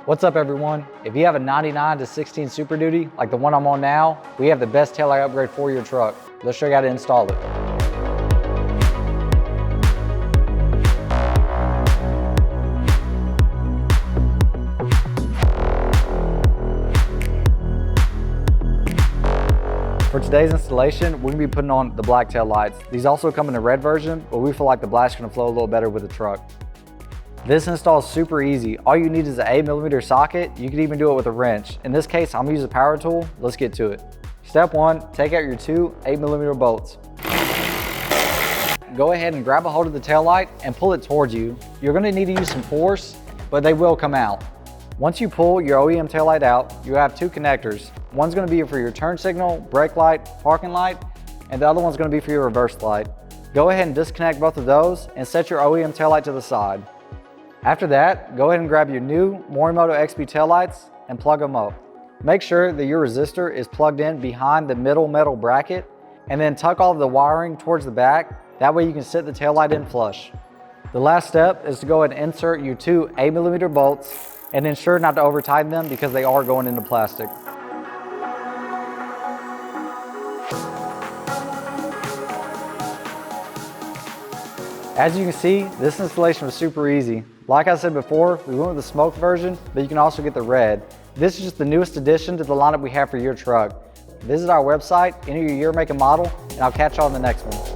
What's up everyone? If you have a 99 to 16 Super Duty, like the one I'm on now, we have the best taillight upgrade for your truck. Let's show you how to install it. For today's installation, we're gonna be putting on the black tail lights. These also come in a red version, but we feel like the black's gonna flow a little better with the truck. This install is super easy. All you need is an 8mm socket. You can even do it with a wrench. In this case, I'm gonna use a power tool. Let's get to it. Step 1, take out your two 8mm bolts. Go ahead and grab a hold of the tail light and pull it towards you. You're gonna need to use some force, but they will come out. Once you pull your OEM tail light out, you have two connectors. One's gonna be for your turn signal, brake light, parking light, and the other one's gonna be for your reverse light. Go ahead and disconnect both of those and set your OEM tail light to the side. After that, go ahead and grab your new Morimoto XB taillights and plug them up. Make sure that your resistor is plugged in behind the middle metal bracket, and then tuck all of the wiring towards the back. That way you can sit the taillight in flush. The last step is to go ahead and insert your two 8mm bolts and ensure not to over tighten them because they are going into plastic. As you can see, this installation was super easy. Like I said before, we went with the smoked version, but you can also get the red. This is just the newest addition to the lineup we have for your truck. Visit our website, enter your year, make, and model, and I'll catch y'all in the next one.